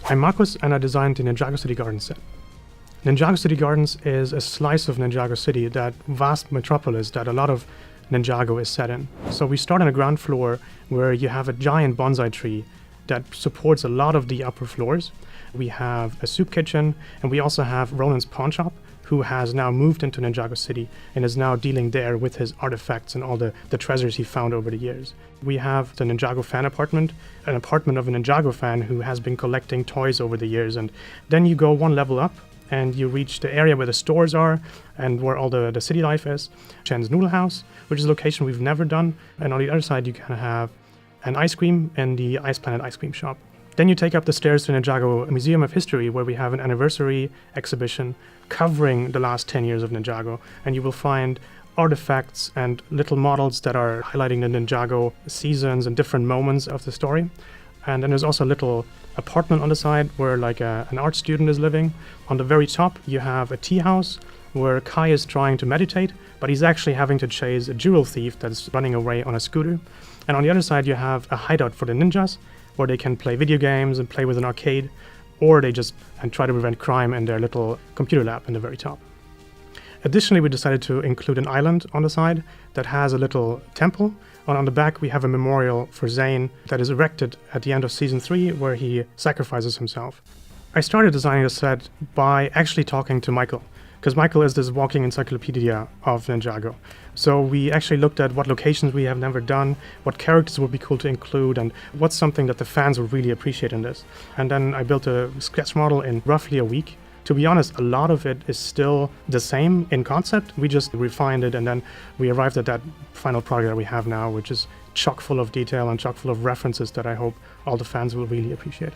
I'm Markus and I designed the Ninjago City Gardens set. Ninjago City Gardens is a slice of Ninjago City, that vast metropolis that a lot of Ninjago is set in. So we start on the ground floor where you have a giant bonsai tree that supports a lot of the upper floors. We have a soup kitchen, and we also have Ronan's pawn shop, who has now moved into Ninjago City and is now dealing there with his artifacts and all the treasures he found over the years. We have the Ninjago fan apartment, an apartment of a Ninjago fan who has been collecting toys over the years. And then you go one level up and you reach the area where the stores are and where all the city life is. Chen's Noodle House, which is a location we've never done. And on the other side, you can have an ice cream and the Ice Planet ice cream shop. Then you take up the stairs to Ninjago Museum of History, where we have an anniversary exhibition covering the last 10 years of Ninjago. And you will find artifacts and little models that are highlighting the Ninjago seasons and different moments of the story. And then there's also a little apartment on the side where like an art student is living. On the very top, you have a tea house where Kai is trying to meditate, but he's actually having to chase a jewel thief that's running away on a scooter. And on the other side, you have a hideout for the ninjas, where they can play video games and play with an arcade, or they just try to prevent crime in their little computer lab in the very top. Additionally, we decided to include an island on the side that has a little temple. And on the back, we have a memorial for Zane that is erected at the end of Season 3, where he sacrifices himself. I started designing the set by actually talking to Michael, because Michael is this walking encyclopedia of Ninjago. So we actually looked at what locations we have never done, what characters would be cool to include, and what's something that the fans would really appreciate in this. And then I built a sketch model in roughly a week. To be honest, a lot of it is still the same in concept. We just refined it, and then we arrived at that final product that we have now, which is chock full of detail and chock full of references that I hope all the fans will really appreciate.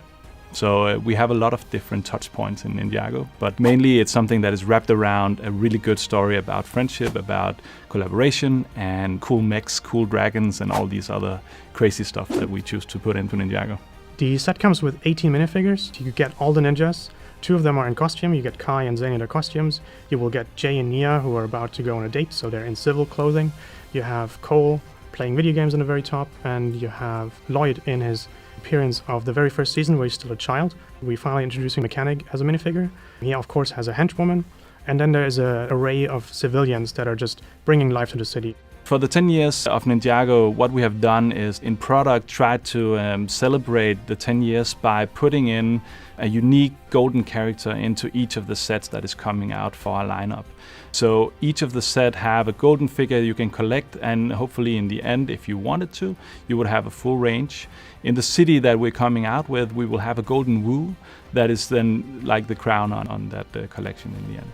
So we have a lot of different touch points in Ninjago, but mainly it's something that is wrapped around a really good story about friendship, about collaboration, and cool mechs, cool dragons, and all these other crazy stuff that we choose to put into Ninjago. The set comes with 18 minifigures. You get all the ninjas. 2 of them are in costume. You get Kai and Zane in their costumes. You will get Jay and Nia, who are about to go on a date, so they're in civil clothing. You have Cole playing video games on the very top, and you have Lloyd in his appearance of the very first season where he's still a child. We finally introducing Mechanic as a minifigure. He of course has a henchwoman, and then there is an array of civilians that are just bringing life to the city. For the 10 years of Ninjago, what we have done is in product try to celebrate the 10 years by putting in a unique golden character into each of the sets that is coming out for our lineup. So each of the set have a golden figure you can collect, and hopefully in the end, if you wanted to, you would have a full range. In the city that we're coming out with, we will have a golden woo that is then like the crown on that collection in the end.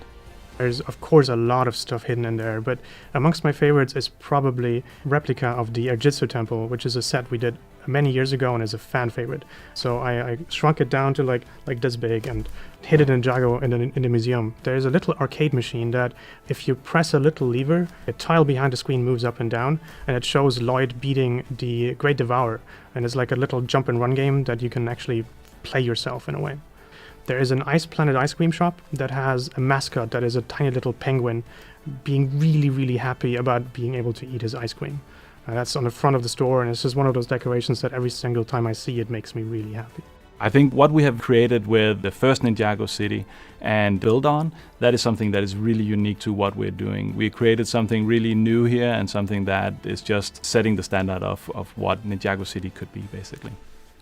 There's of course a lot of stuff hidden in there, but amongst my favorites is probably replica of the Erjitsu Temple, which is a set we did many years ago and is a fan favorite. So I shrunk it down to like this big and hid it in Ninjago in the museum. There's a little arcade machine that if you press a little lever, a tile behind the screen moves up and down, and it shows Lloyd beating the Great Devourer. And it's like a little jump and run game that you can actually play yourself in a way. There is an Ice Planet ice cream shop that has a mascot that is a tiny little penguin being really, really happy about being able to eat his ice cream. That's on the front of the store, and it's just one of those decorations that every single time I see it makes me really happy. I think what we have created with the first Ninjago City and build on, that is something that is really unique to what we're doing. We created something really new here and something that is just setting the standard of what Ninjago City could be, basically.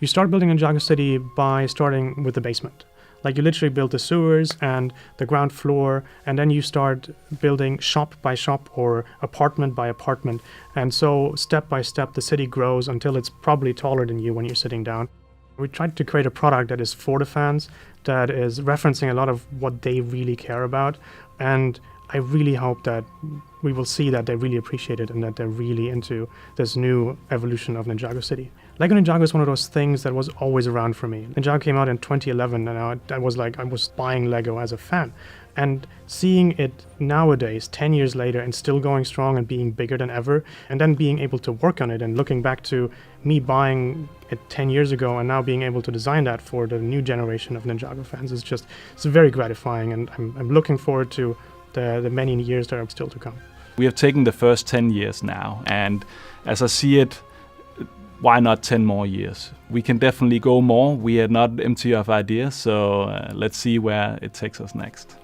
You start building Ninjago City by starting with the basement. Like you literally build the sewers and the ground floor, and then you start building shop by shop or apartment by apartment. And so step by step, the city grows until it's probably taller than you when you're sitting down. We tried to create a product that is for the fans, that is referencing a lot of what they really care about. And I really hope that we will see that they really appreciate it and that they're really into this new evolution of Ninjago City. LEGO Ninjago is one of those things that was always around for me. Ninjago came out in 2011, and I was buying LEGO as a fan. And seeing it nowadays, 10 years later, and still going strong and being bigger than ever, and then being able to work on it and looking back to me buying it 10 years ago and now being able to design that for the new generation of Ninjago fans it's very gratifying, and I'm looking forward to the many years that are still to come. We have taken the first 10 years now, and as I see it, why not 10 more years? We can definitely go more. We are not empty of ideas, so let's see where it takes us next.